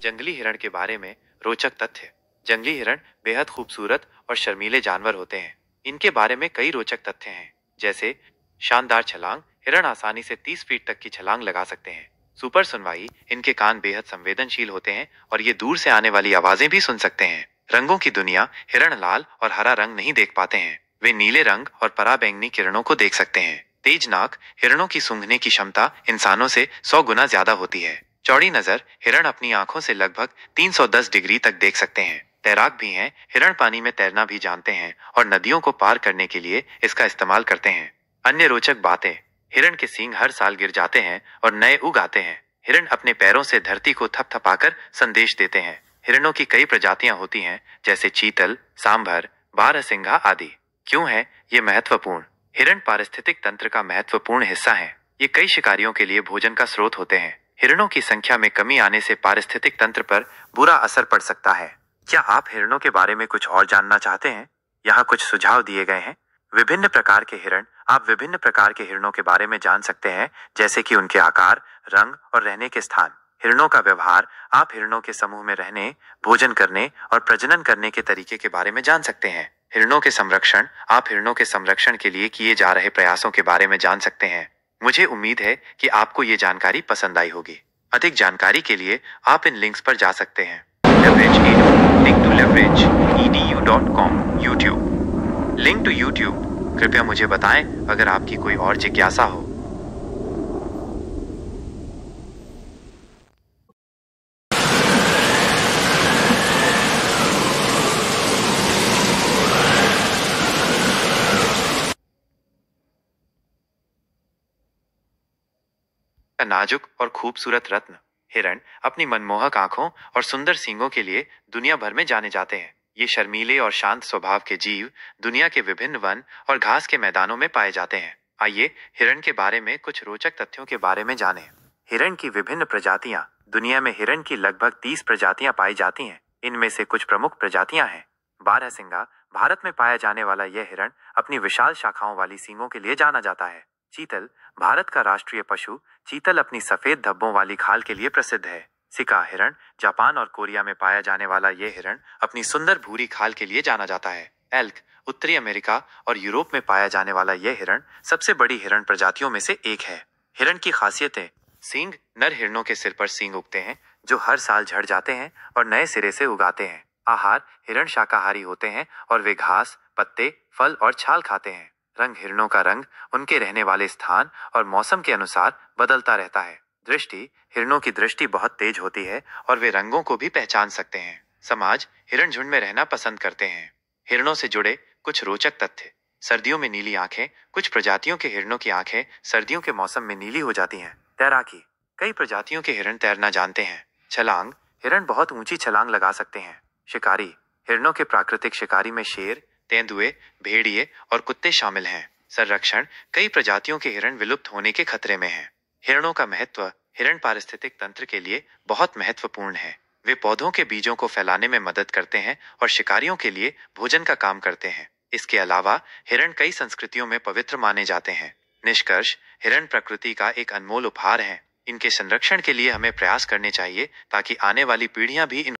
जंगली हिरण के बारे में रोचक तथ्य। जंगली हिरण बेहद खूबसूरत और शर्मीले जानवर होते हैं। इनके बारे में कई रोचक तथ्य हैं, जैसे शानदार छलांग। हिरण आसानी से 30 फीट तक की छलांग लगा सकते हैं। सुपर सुनवाई। इनके कान बेहद संवेदनशील होते हैं और ये दूर से आने वाली आवाजें भी सुन सकते हैं। रंगों की दुनिया। हिरण लाल और हरा रंग नहीं देख पाते हैं। वे नीले रंग और पराबैंगनी किरणों को देख सकते हैं। तेज नाक। हिरणों की सूंघने की क्षमता इंसानों से 100 गुना ज्यादा होती है। चौड़ी नजर। हिरण अपनी आंखों से लगभग 310 डिग्री तक देख सकते हैं। तैराक भी हैं। हिरण पानी में तैरना भी जानते हैं और नदियों को पार करने के लिए इसका इस्तेमाल करते हैं। अन्य रोचक बातें। हिरण के सींग हर साल गिर जाते हैं और नए उग आते हैं। हिरण अपने पैरों से धरती को थपथपाकर संदेश देते हैं। हिरणों की कई प्रजातियां होती हैं, जैसे चीतल, सांभर, बारहसिंघा आदि। क्यों है ये महत्वपूर्ण? हिरण पारिस्थितिक तंत्र का महत्वपूर्ण हिस्सा है। ये कई शिकारियों के लिए भोजन का स्रोत होते हैं। हिरणों की संख्या में कमी आने से पारिस्थितिक तंत्र पर बुरा असर पड़ सकता है। क्या आप हिरणों के बारे में कुछ और जानना चाहते हैं? यहाँ कुछ सुझाव दिए गए हैं। विभिन्न प्रकार के हिरण। आप विभिन्न प्रकार के हिरणों के बारे में जान सकते हैं, जैसे कि उनके आकार, रंग और रहने के स्थान। हिरणों का व्यवहार। आप हिरणों के समूह में रहने, भोजन करने और प्रजनन करने के तरीके के बारे में जान सकते हैं। हिरणों के संरक्षण। आप हिरणों के संरक्षण के लिए किए जा रहे प्रयासों के बारे में जान सकते हैं। मुझे उम्मीद है कि आपको ये जानकारी पसंद आई होगी। अधिक जानकारी के लिए आप इन लिंक्स पर जा सकते हैं। Leverage Edu, link to leverageedu.com, YouTube, link to YouTube। कृपया मुझे बताएं अगर आपकी कोई और जिज्ञासा हो। नाजुक और खूबसूरत रत्न। हिरण अपनी मनमोहक आंखों और सुंदर सींगों के लिए दुनिया भर में जाने जाते हैं। ये शर्मीले और शांत स्वभाव के जीव दुनिया के विभिन्न वन और घास के मैदानों में पाए जाते हैं। आइए हिरण के बारे में कुछ रोचक तथ्यों के बारे में जानें। हिरण की विभिन्न प्रजातियां। दुनिया में हिरण की लगभग 30 प्रजातियां पाई जाती हैं। इनमें से कुछ प्रमुख प्रजातियां हैं। बारहसिंगा। भारत में पाया जाने वाला यह हिरण अपनी विशाल शाखाओं वाली सींगों के लिए जाना जाता है। चीतल। भारत का राष्ट्रीय पशु। चीतल अपनी सफेद धब्बों वाली खाल के लिए प्रसिद्ध है। सिका हिरण। जापान और कोरिया में पाया जाने वाला यह हिरण अपनी सुंदर भूरी खाल के लिए जाना जाता है। एल्क। उत्तरी अमेरिका और यूरोप में पाया जाने वाला यह हिरण सबसे बड़ी हिरण प्रजातियों में से एक है। हिरण की खासियतें। सींग। नर हिरणों के सिर पर सींग उगते हैं, जो हर साल झड़ जाते हैं और नए सिरे से उगाते हैं। आहार। हिरण शाकाहारी होते हैं और वे घास, पत्ते, फल और छाल खाते हैं। रंग। हिरणों का रंग उनके रहने वाले स्थान और मौसम के अनुसार बदलता रहता है। दृष्टि। हिरणों की दृष्टि बहुत तेज होती है और वे रंगों को भी पहचान सकते हैं। समाज। हिरण झुंड में रहना पसंद करते हैं। हिरणों से जुड़े कुछ रोचक तथ्य। सर्दियों में नीली आंखें। कुछ प्रजातियों के हिरणों की आंखें सर्दियों के मौसम में नीली हो जाती हैं। तैराकी। कई प्रजातियों के हिरण तैरना जानते हैं। छलांग। हिरण बहुत ऊंची छलांग लगा सकते हैं। शिकारी। हिरणों के प्राकृतिक शिकारी में शेर, तेंदुए, भेड़िए और कुत्ते शामिल हैं। संरक्षण। कई प्रजातियों के हिरण विलुप्त होने के खतरे में हैं। हिरणों का महत्व। हिरण पारिस्थितिक तंत्र के लिए बहुत महत्वपूर्ण है। वे पौधों के बीजों को फैलाने में मदद करते हैं और शिकारियों के लिए भोजन का काम करते हैं। इसके अलावा हिरण कई संस्कृतियों में पवित्र माने जाते हैं। निष्कर्ष। हिरण प्रकृति का एक अनमोल उपहार है। इनके संरक्षण के लिए हमें प्रयास करने चाहिए ताकि आने वाली पीढ़ियां भी इन